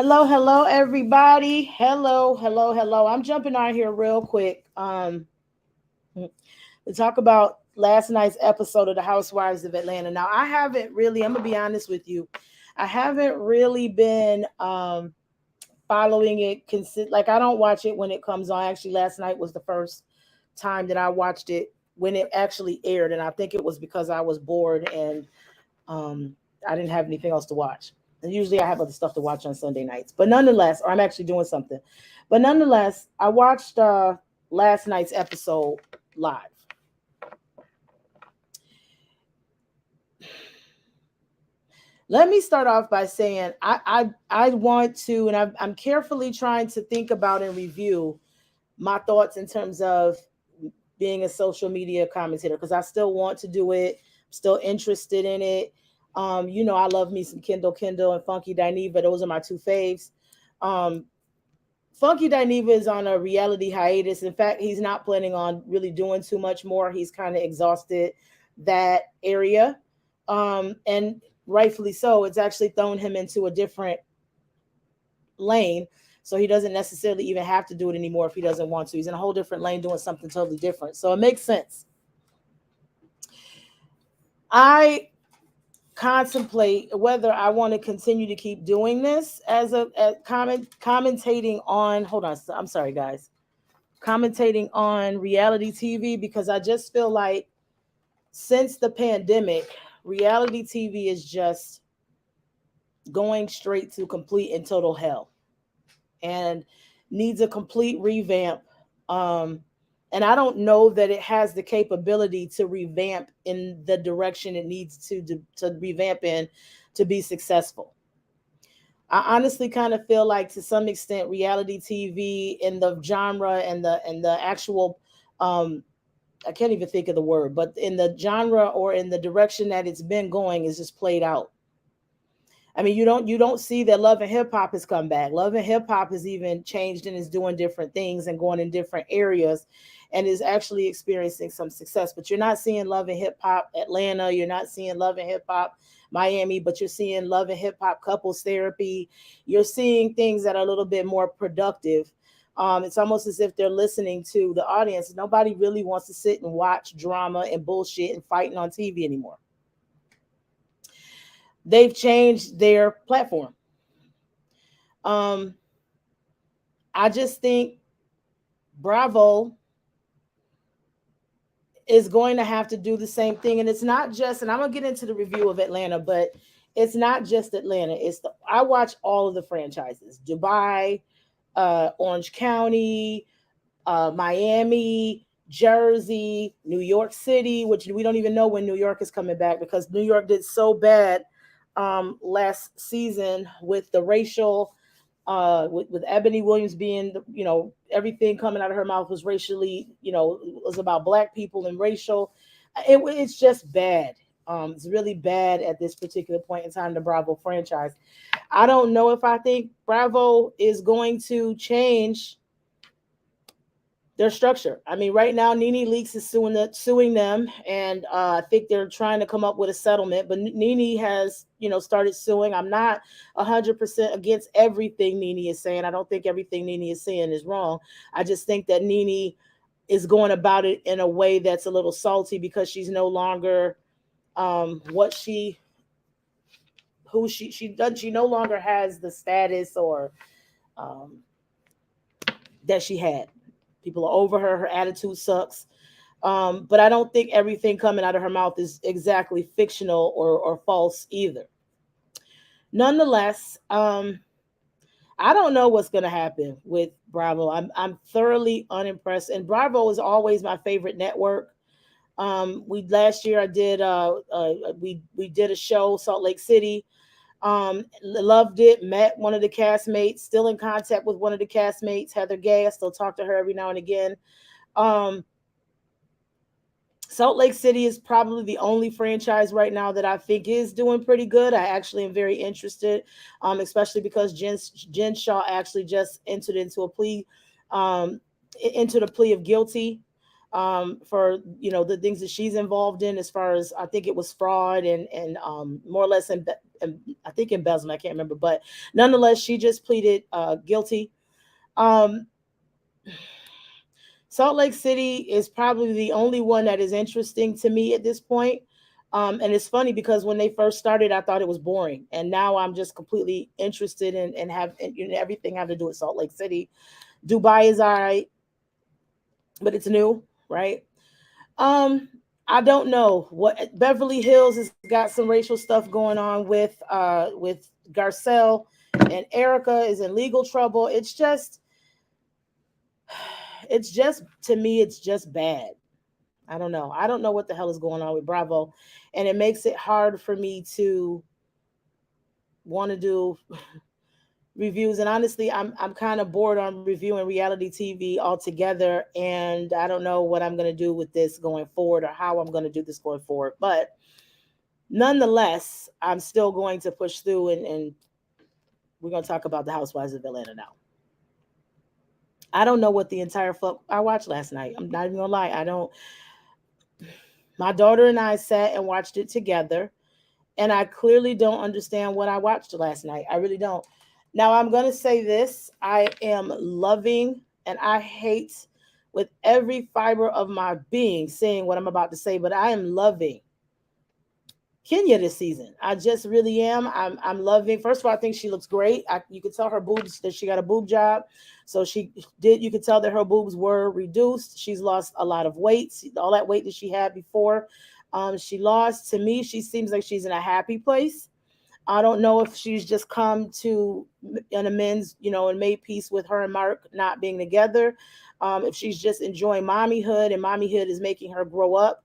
Hello, everybody. Hello. I'm jumping on here real quick. To talk about last night's episode of the Housewives of Atlanta. Now, I haven't really. I'm gonna be honest with you. I haven't really been following it. Like I don't watch it when it comes on. Actually, last night was the first time that I watched it when it actually aired, and I think it was because I was bored and um, I didn't have anything else to watch. And usually I have other stuff to watch on Sunday nights. But nonetheless, or I'm actually doing something. But nonetheless, I watched last night's episode live. Let me start off by saying I want to, and I'm carefully trying to think about and review my thoughts in terms of being a social media commentator because I still want to do it. I'm still interested in it. I love me some Kendall and Funky Dineva. Those are my two faves. Um, Funky Dineva is on a reality hiatus. In fact, he's not planning on really doing too much more. He's kind of exhausted that area. And rightfully so. It's actually thrown him into a different lane. So he doesn't necessarily even have to do it anymore if he doesn't want to. He's in a whole different lane doing something totally different. So it makes sense. I contemplate whether I want to continue to keep doing this as commentating on hold on, I'm sorry guys. Commentating on reality TV because I just feel like since the pandemic, reality TV is just going straight to complete and total hell and needs a complete revamp. Um, and I don't know that it has the capability to revamp in the direction it needs to revamp in to be successful. I honestly kind of feel like to some extent reality TV in the genre and the actual I can't even think of the word, but in the genre or in the direction that it's been going is just played out. I mean, you don't see that Love and Hip Hop has come back. Love and Hip Hop has even changed and is doing different things and going in different areas and is actually experiencing some success. But you're not seeing Love and Hip Hop Atlanta, you're not seeing Love and Hip Hop Miami, but you're seeing Love and Hip Hop Couples Therapy. You're seeing things that are a little bit more productive. It's almost as if they're listening to the audience. Nobody really wants to sit and watch drama and bullshit and fighting on TV anymore. They've changed their platform. Um, I just think Bravo is going to have to do the same thing. And it's not just, and I'm gonna get into the review of Atlanta, but it's not just Atlanta. I watch all of the franchises: Dubai, Orange County, Miami, Jersey, New York City, which we don't even know when New York is coming back because New York did so bad last season with the racial with Ebony Williams being, everything coming out of her mouth was racially, was about black people and racial. It's just bad. It's really bad at this particular point in time, the Bravo franchise. I don't know if I think Bravo is going to change their structure. I mean, right now, Nene Leakes is suing them, and I think they're trying to come up with a settlement. But Nene has, started suing. I'm not 100% against everything Nene is saying. I don't think everything Nene is saying is wrong. I just think that Nene is going about it in a way that's a little salty because she's no longer what she who she does. She no longer has the status or um, that she had. People are over her. Her attitude sucks. But I don't think everything coming out of her mouth is exactly fictional or false either. Nonetheless, I don't know what's going to happen with Bravo. I'm thoroughly unimpressed, and Bravo is always my favorite network. We last year I did we did a show Salt Lake City. Loved it. Met one of the castmates. Still in contact with one of the castmates, Heather Gay. I still talk to her every now and again. Um, Salt Lake City is probably the only franchise right now that I think is doing pretty good. I actually am very interested, especially because Jen Shaw actually just entered into a plea, um, into the plea of guilty for the things that she's involved in, as far as I think it was fraud and more or less I think embezzlement. I can't remember, but nonetheless, she just pleaded guilty. Um, Salt Lake City is probably the only one that is interesting to me at this point. And it's funny because when they first started, I thought it was boring, and now I'm just completely interested in have everything have to do with Salt Lake City. Dubai is all right, but it's new, right? Um, I don't know what Beverly Hills has got some racial stuff going on with Garcelle, and Erica is in legal trouble. It's just to me, it's just bad. I don't know. I don't know what the hell is going on with Bravo, and it makes it hard for me to want to do reviews. And honestly, I'm kind of bored on reviewing reality TV altogether, and I don't know what I'm going to do with this going forward or how I'm going to do this going forward. But nonetheless, I'm still going to push through, and we're going to talk about the Housewives of Atlanta now. I don't know what the entire fuck I watched last night. I'm not even gonna lie. I don't. My daughter and I sat and watched it together, and I clearly don't understand what I watched last night. I really don't. Now I'm gonna say this: I am loving, and I hate with every fiber of my being saying what I'm about to say, but I am loving Kenya this season. I just really am. I'm loving. First of all, I think she looks great. You could tell her boobs that she got a boob job, so she did. You could tell that her boobs were reduced. She's lost a lot of weight. All that weight that she had before, she lost. To me, she seems like she's in a happy place. I don't know if she's just come to an amends, and made peace with her and Mark not being together. If she's just enjoying mommyhood, and mommyhood is making her grow up,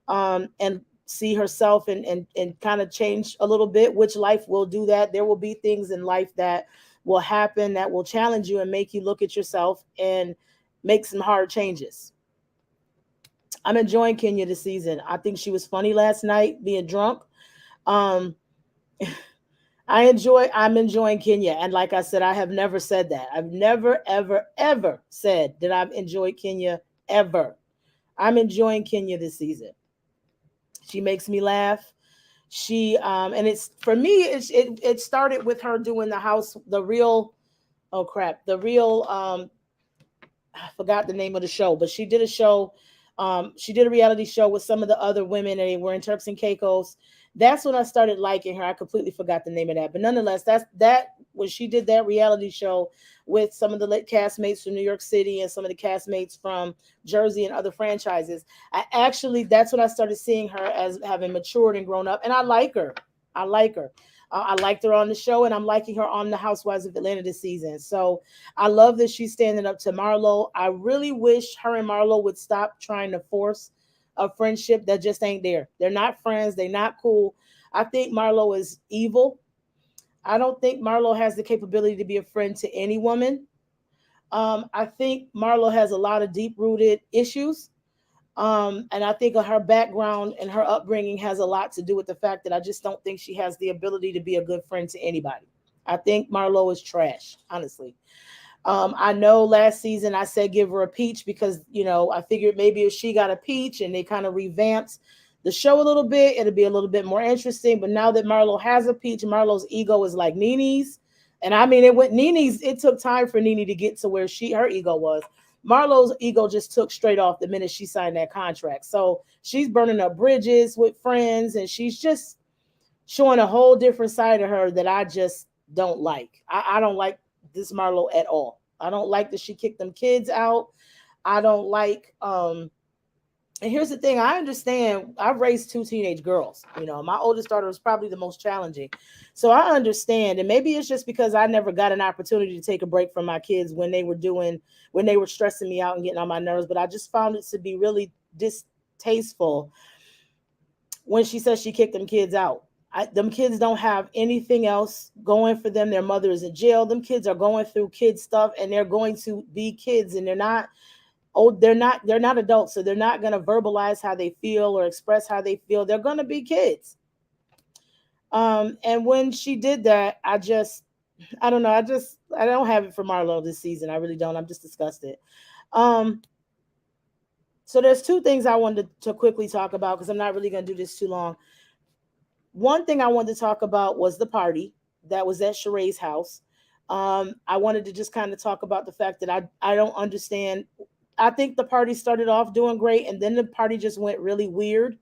and see herself, and kind of change a little bit, which life will do that. There will be things in life that will happen that will challenge you and make you look at yourself and make some hard changes. I'm enjoying Kenya this season. I think she was funny last night being drunk. Um, I'm enjoying Kenya. And like I said, I have never said that. I've never, ever, ever said that I've enjoyed Kenya ever. I'm enjoying Kenya this season. She makes me laugh. And it's for me, it started with her doing the real, oh crap, the real, I forgot the name of the show, but she did a show. She did a reality show with some of the other women, and they were in Turks and Caicos. That's when I started liking her. I completely forgot the name of that, but nonetheless, that's that when she did that reality show with some of the castmates from New York City and some of the castmates from Jersey and other franchises. That's when I started seeing her as having matured and grown up, and I like her. I like her. I liked her on the show, and I'm liking her on the Housewives of Atlanta this season. So I love that she's standing up to Marlo. I really wish her and Marlo would stop trying to force a friendship that just ain't there. They're not friends. They're not cool. I think Marlo is evil. I don't think Marlo has the capability to be a friend to any woman. I think Marlo has a lot of deep rooted issues. And I think her background and her upbringing has a lot to do with the fact that I just don't think she has the ability to be a good friend to anybody. I think Marlo is trash, honestly. I know last season I said give her a peach because, I figured maybe if she got a peach and they kind of revamped the show a little bit, it'll be a little bit more interesting. But now that Marlo has a peach, Marlo's ego is like Nene's. And I mean, it took time for Nene to get to where her ego was. Marlo's ego just took straight off the minute she signed that contract. So she's burning up bridges with friends, and she's just showing a whole different side of her that I just don't like. I don't like this Marlo at all. I don't like that she kicked them kids out. I don't like and here's the thing, I understand. I've raised two teenage girls. My oldest daughter was probably the most challenging. So I understand. And maybe it's just because I never got an opportunity to take a break from my kids when they were stressing me out and getting on my nerves. But I just found it to be really distasteful when she says she kicked them kids out. Them kids don't have anything else going for them. Their mother is in jail. Them kids are going through kid stuff, and they're going to be kids, and they're not adults, so they're not going to verbalize how they feel or express how they feel. They're going to be kids. And when she did that, I don't know. I don't have it for Marlo this season. I really don't. I'm just disgusted. So there's two things I wanted to quickly talk about because I'm not really going to do this too long. One thing I wanted to talk about was the party that was at Sheree's house. I wanted to just kind of talk about the fact that I don't understand. I think the party started off doing great, and then the party just went really weird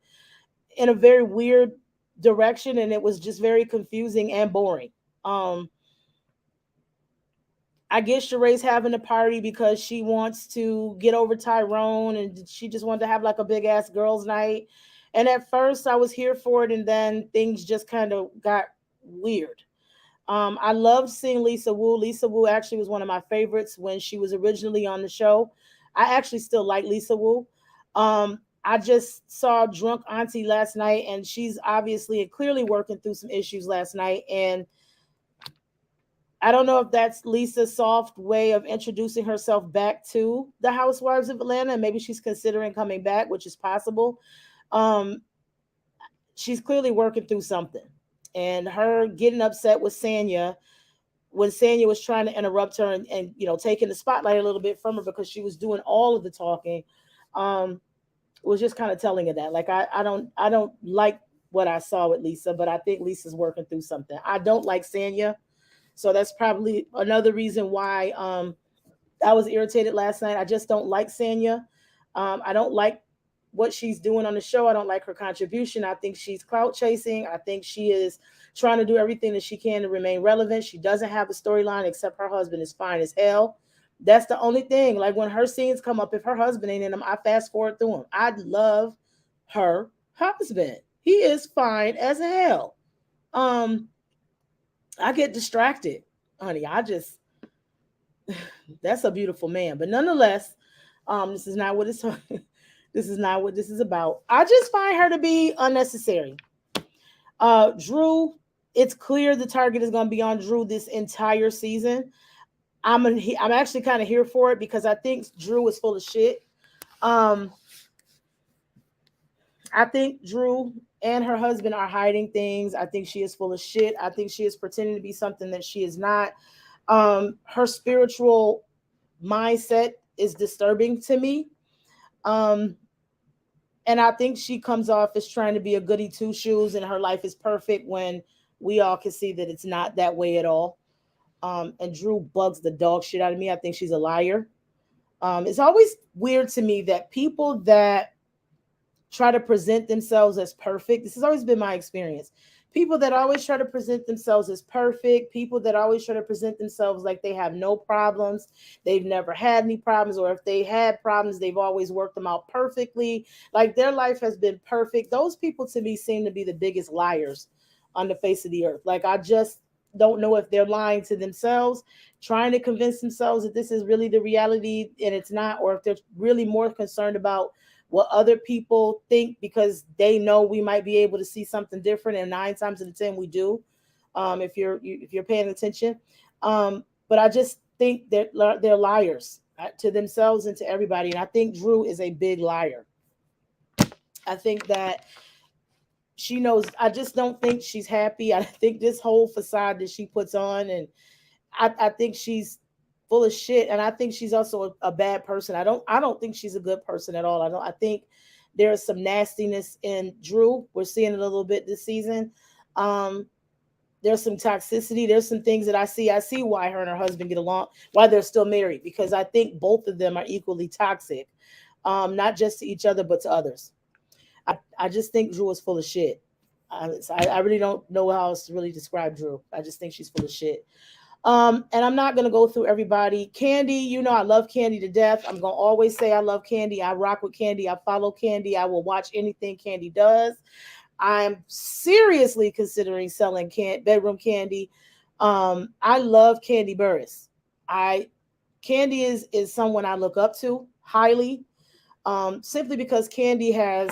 in a very weird direction, and it was just very confusing and boring. Um, I guess Sheree's having a party because she wants to get over Tyrone, and she just wanted to have like a big ass girls' night. And at first, I was here for it, and then things just kind of got weird. I loved seeing Lisa Wu. Lisa Wu actually was one of my favorites when she was originally on the show. I actually still like Lisa Wu. I just saw Drunk Auntie last night, and she's obviously and clearly working through some issues last night. And I don't know if that's Lisa's soft way of introducing herself back to the Housewives of Atlanta, and maybe she's considering coming back, which is possible. Um, she's clearly working through something, and her getting upset with Sanya when Sanya was trying to interrupt her and taking the spotlight a little bit from her because she was doing all of the talking, um, was just kind of telling her that. Like I don't like what I saw with Lisa, but I think Lisa's working through something. I don't like Sanya. So that's probably another reason why I was irritated last night. I just don't like Sanya. I don't like what she's doing on the show. I don't like her contribution. I think she's clout chasing. I think she is trying to do everything that she can to remain relevant. She doesn't have a storyline except her husband is fine as hell. That's the only thing. Like when her scenes come up, if her husband ain't in them, I fast forward through them. I love her husband. He is fine as hell. Um, I get distracted, honey. That's a beautiful man. But nonetheless, this is not what it's this is not what this is about. I just find her to be unnecessary. Drew, it's clear the target is going to be on Drew this entire season. I'm actually kind of here for it because I think Drew is full of shit. Um, I think Drew and her husband are hiding things. I think she is full of shit. I think she is pretending to be something that she is not. Her spiritual mindset is disturbing to me. Um, and I think she comes off as trying to be a goody two shoes and her life is perfect when we all can see that it's not that way at all. And Drew bugs the dog shit out of me. I think she's a liar. It's always weird to me that people that try to present themselves as perfect. This has always been my experience. People that always try to present themselves as perfect, people that always try to present themselves like they have no problems, they've never had any problems, or if they had problems, they've always worked them out perfectly. Like their life has been perfect. Those people to me seem to be the biggest liars on the face of the earth. Like I just don't know if they're lying to themselves, trying to convince themselves that this is really the reality and it's not, or if they're really more concerned about what other people think because they know we might be able to see something different, and 9 times out of 10 we do. If you're paying attention, but I just think they're liars to themselves and to everybody, and I think Drew is a big liar. I think that she knows. I just don't think she's happy. I think this whole facade that she puts on, and I think she's full of shit, and I think she's also a bad person. I don't think she's a good person at all. I think there's some nastiness in Drew. We're seeing it a little bit this season. Um, there's some toxicity. There's some things that I see. I see why her and her husband get along, why they're still married, because I think both of them are equally toxic, not just to each other but to others. I just think Drew is full of shit. I really don't know how else to really describe Drew. I just think she's full of shit. And I'm not gonna go through everybody. Candy, I love Candy to death. I'm gonna always say I love Candy. I rock with Candy. I follow Candy. I will watch anything Candy does. I'm seriously considering selling bedroom Candy. I love Candy Burris. I Candy is someone I look up to highly, simply because Candy has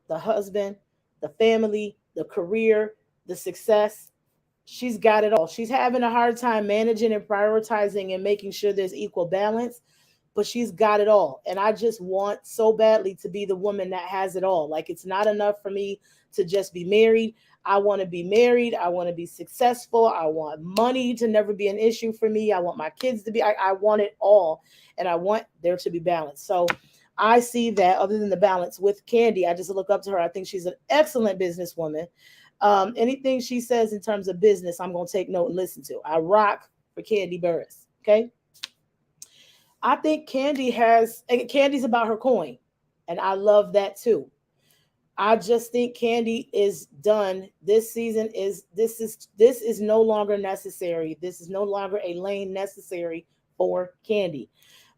the husband, the family, the career, the success. She's got it all. She's having a hard time managing and prioritizing and making sure there's equal balance, but she's got it all. And I just want so badly to be the woman that has it all. Like it's not enough for me to just be married. I want to be married. I want to be successful. I want money to never be an issue for me. I want my kids to be, I want it all. And I want there to be balance. So I see that other than the balance with Candy, I just look up to her. I think she's an excellent businesswoman. Anything she says in terms of business, I'm gonna take note and listen to. I rock for Candy Burris. Okay. I think Candy's about her coin, and I love that too. I just think Candy is done. This is no longer necessary. This is no longer a lane necessary for Candy.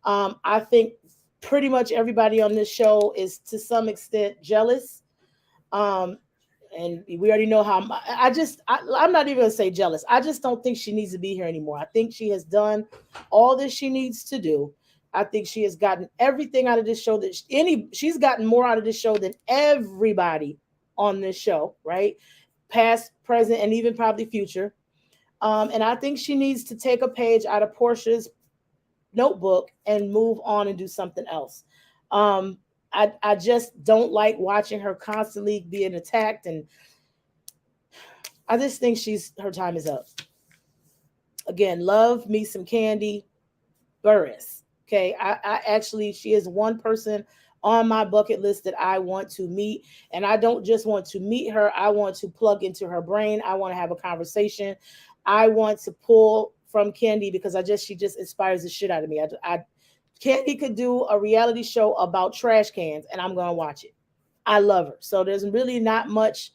I think pretty much everybody on this show is to some extent jealous. Um, and we already know how I'm not even gonna say jealous. I just don't think she needs to be here anymore. I think she has done all that she needs to do. I think she has gotten everything out of this show she's gotten more out of this show than everybody on this show, right? Past, present, and even probably future. And I think she needs to take a page out of Portia's notebook and move on and do something else. Um, I just don't like watching her constantly being attacked, and I just think her time is up. Again, love me some Candy Burris. Okay, I actually, she is one person on my bucket list that I want to meet, and I don't just want to meet her. I want to plug into her brain. I want to have a conversation. I want to pull from Candy because she just inspires the shit out of me. Candy could do a reality show about trash cans, and I'm gonna watch it. I love her. So there's really not much.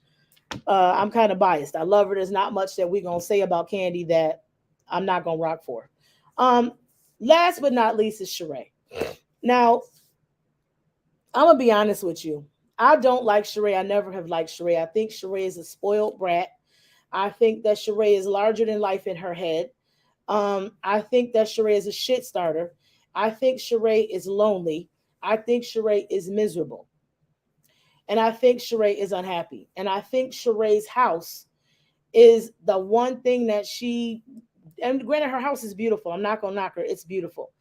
I'm kind of biased. I love her. There's not much that we're gonna say about Candy that I'm not gonna rock for. Um, Last but not least is Sheree. Now, I'm gonna be honest with you. I don't like Sheree. I never have liked Sheree. I think Sheree is a spoiled brat. I think that Sheree is larger than life in her head. I think that Sheree is a shit starter. I think Sheree is lonely. I think Sheree is miserable. And I think Sheree is unhappy. And I think Sheree's house is the one thing that and granted, her house is beautiful. I'm not gonna knock her. It's beautiful.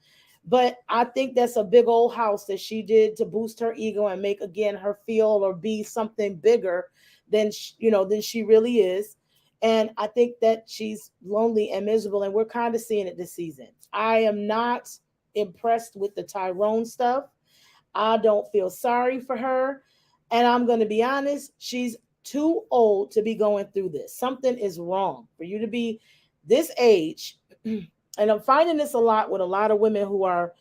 But I think that's a big old house that she did to boost her ego and make again her feel or be something bigger than she really is. And I think that she's lonely and miserable, and we're kind of seeing it this season. I am not impressed with the Tyrone stuff. I don't feel sorry for her. And I'm going to be honest, she's too old to be going through this. Something is wrong for you to be this age. And I'm finding this a lot with a lot of women who are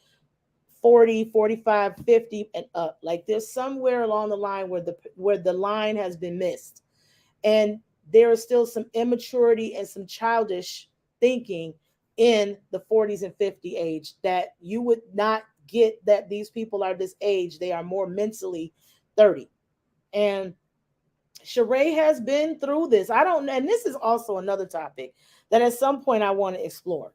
40, 45, 50 and up. Like there's somewhere along the line where the line has been missed. And there is still some immaturity and some childish thinking in the 40s and 50 age that you would not get, that these people are this age. They are more mentally 30. And Sheree has been through this. And this is also another topic that at some point I want to explore.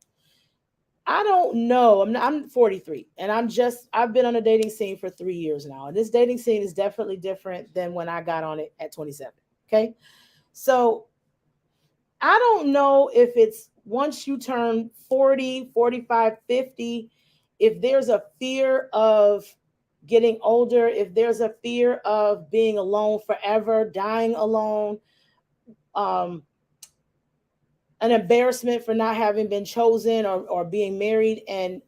I don't know. I'm 43 and I've been on a dating scene for 3 years now. And this dating scene is definitely different than when I got on it at 27. Okay. So I don't know if it's once you turn 40, 45, 50, if there's a fear of getting older, if there's a fear of being alone forever, dying alone, um, an embarrassment for not having been chosen or being married and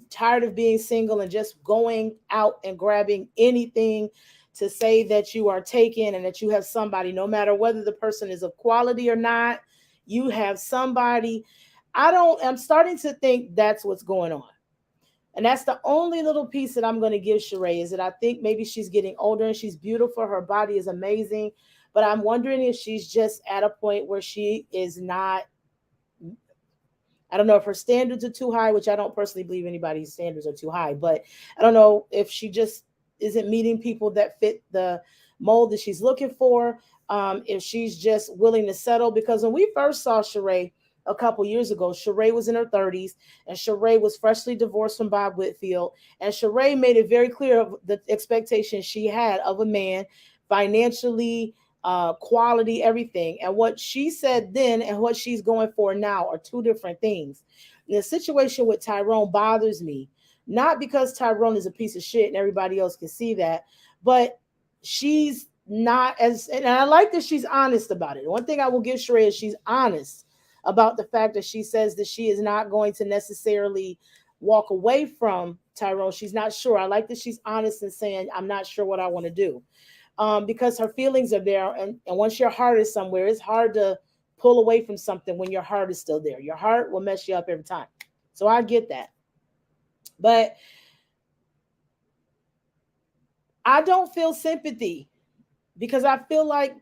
tired of being single and just going out and grabbing anything to say that you are taken and that you have somebody, no matter whether the person is of quality or not, you have somebody. I'm starting to think that's what's going on. And that's the only little piece that I'm going to give Sheree, is that I think maybe she's getting older and she's beautiful. Her body is amazing. But I'm wondering if she's just at a point where she is not, I don't know if her standards are too high, which I don't personally believe anybody's standards are too high, but I don't know if she just isn't meeting people that fit the mold that she's looking for. If she's just willing to settle, because when we first saw Sheree a couple years ago, Sheree was in her 30s and Sheree was freshly divorced from Bob Whitfield. And Sheree made it very clear of the expectations she had of a man, financially, quality, everything. And what she said then and what she's going for now are two different things. And the situation with Tyrone bothers me, not because Tyrone is a piece of shit and everybody else can see that, but she's not and I like that she's honest about it. One thing I will give Sheree is she's honest about the fact that she says that she is not going to necessarily walk away from Tyrone. She's not sure. I like that she's honest and saying, I'm not sure what I want to do. because her feelings are there, and once your heart is somewhere, it's hard to pull away from something when your heart is still there. Your heart will mess you up every time. So I get that. But I don't feel sympathy because I feel like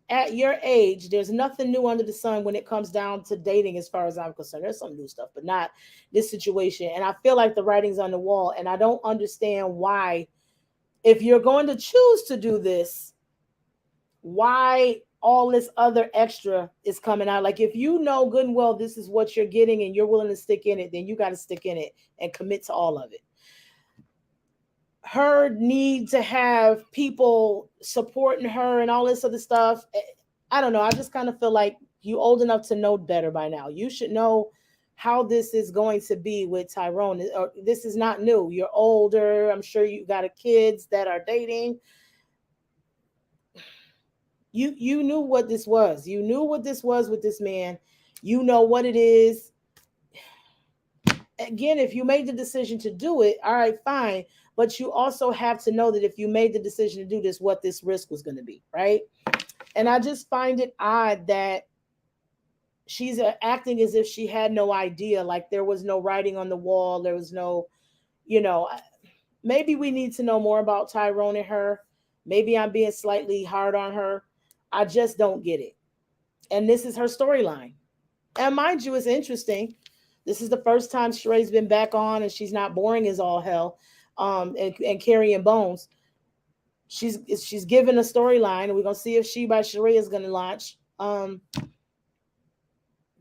at your age, there's nothing new under the sun when it comes down to dating, as far as I'm concerned. There's some new stuff, but not this situation. And I feel like the writing's on the wall, and I don't understand why, if you're going to choose to do this, why all this other extra is coming out. Like, if you know good and well this is what you're getting and you're willing to stick in it, then you got to stick in it and commit to all of it. Her need to have people supporting her and all this other stuff, I don't know. I just kind of feel like you old enough to know better by now. You should know how this is going to be with Tyrone. Or this is not new. You're older. I'm sure you got a kids that are dating. You knew what this was. You knew what this was with this man. You know what it is. Again, if you made the decision to do it, all right, fine. But you also have to know that if you made the decision to do this, what this risk was going to be, right? And I just find it odd that she's acting as if she had no idea, like there was no writing on the wall. There was no, you know, maybe we need to know more about Tyrone and her. Maybe I'm being slightly hard on her. I just don't get it. And this is her storyline. And mind you, it's interesting. This is the first time Sheree's been back on, and she's not boring as all hell, and carrying bones. She's given a storyline, and we're gonna see if She by Sheree is gonna launch.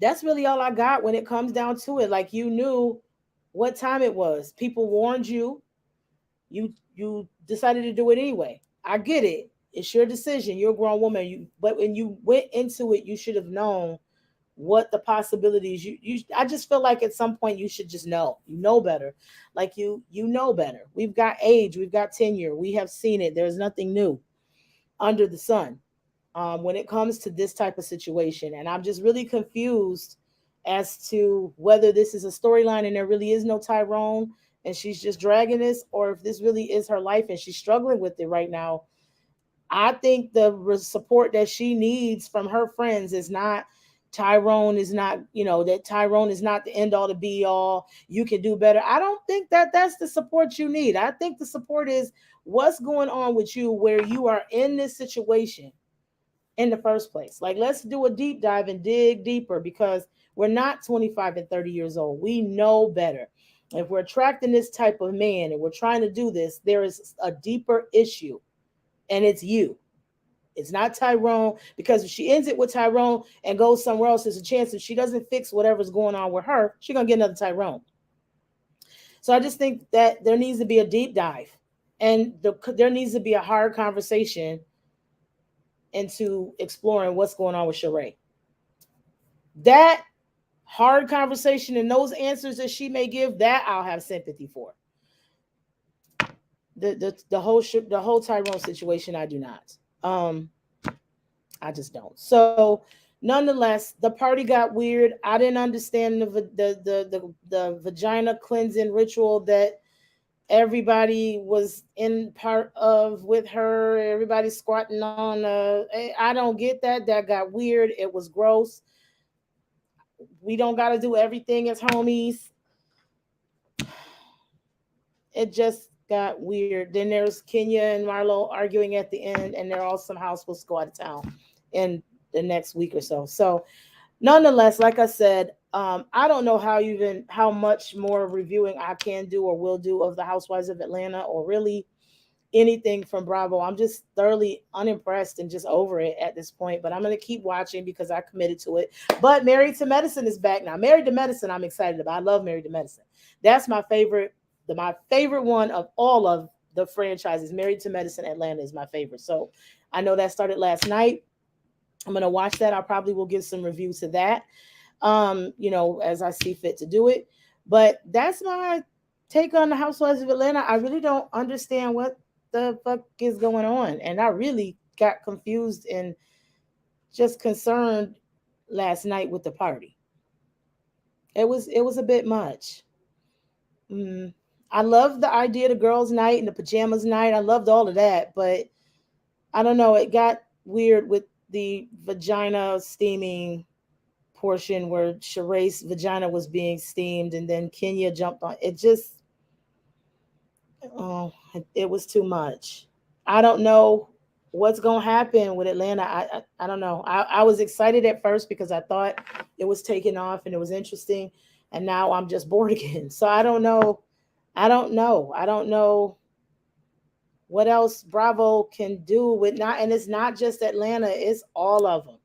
That's really all I got when it comes down to it. Like, you knew what time it was. People warned you. You decided to do it anyway. I get it. It's your decision. You're a grown woman. But when you went into it, you should have known what the possibilities. I just feel like at some point you should just know. You know better. Like, you know better. We've got age. We've got tenure. We have seen it. There's nothing new under the sun when it comes to this type of situation. And I'm just really confused as to whether this is a storyline and there really is no Tyrone and she's just dragging this, or if this really is her life and she's struggling with it right now. I think the support that she needs from her friends is not Tyrone is not, that Tyrone is not the end all to be all. You can do better. I don't think that that's the support you need. I think the support is what's going on with you where you are in this situation in the first place. Like, let's do a deep dive and dig deeper, because we're not 25 and 30 years old. We know better. If we're attracting this type of man and we're trying to do this, there is a deeper issue, and it's you. It's not Tyrone, because if she ends it with Tyrone and goes somewhere else, there's a chance if she doesn't fix whatever's going on with her, she's going to get another Tyrone. So I just think that there needs to be a deep dive, and there needs to be a hard conversation into exploring what's going on with Sheree. That hard conversation and those answers that she may give, that I'll have sympathy for. The whole Tyrone situation, I do not. I just don't. So, nonetheless, the party got weird. I didn't understand the vagina cleansing ritual that everybody was in part of with her. Everybody squatting on. I don't get that. That got weird. It was gross. We don't got to do everything as homies. It just got weird. Then there's Kenya and Marlo arguing at the end, and they're all somehow supposed to go out of town in the next week or so. So, nonetheless, like I said, I don't know how much more reviewing I can do or will do of the Housewives of Atlanta, or really anything from Bravo. I'm just thoroughly unimpressed and just over it at this point. But I'm going to keep watching because I committed to it. But Married to Medicine is back now. Married to Medicine, I'm excited about. I love Married to Medicine. That's my favorite. My favorite one of all of the franchises. Married to Medicine Atlanta is my favorite. So I know that started last night. I'm going to watch that. I probably will give some review to that, as I see fit to do it. But that's my take on the Housewives of Atlanta. I really don't understand what the fuck is going on. And I really got confused and just concerned last night with the party. It was a bit much. I loved the idea of the girls' night and the pajamas night. I loved all of that, but I don't know. It got weird with the vagina steaming portion where Sheree's vagina was being steamed, and then Kenya jumped on. It just, oh, it was too much. I don't know what's gonna happen with Atlanta. I don't know. I was excited at first because I thought it was taking off and it was interesting, and now I'm just bored again. So I don't know. I don't know. I don't know what else Bravo can do with not, and it's not just Atlanta, it's all of them.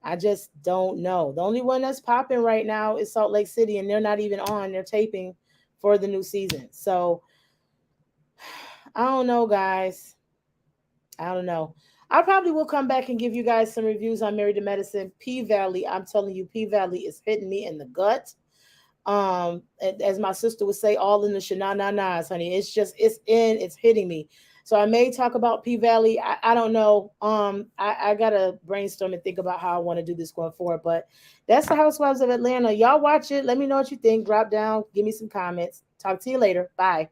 I just don't know. The only one that's popping right now is Salt Lake City, and they're not even on. They're taping for the new season. So I don't know, guys. I don't know. I probably will come back and give you guys some reviews on Married to Medicine. P Valley, I'm telling you, P Valley is hitting me in the gut. As my sister would say, all in the shenanigans, honey. It's just, it's hitting me. So I may talk about P Valley. I don't know. I gotta brainstorm and think about how I want to do this going forward. But that's the Housewives of Atlanta. Y'all watch it. Let me know what you think. Drop down, give me some comments. Talk to you later. Bye.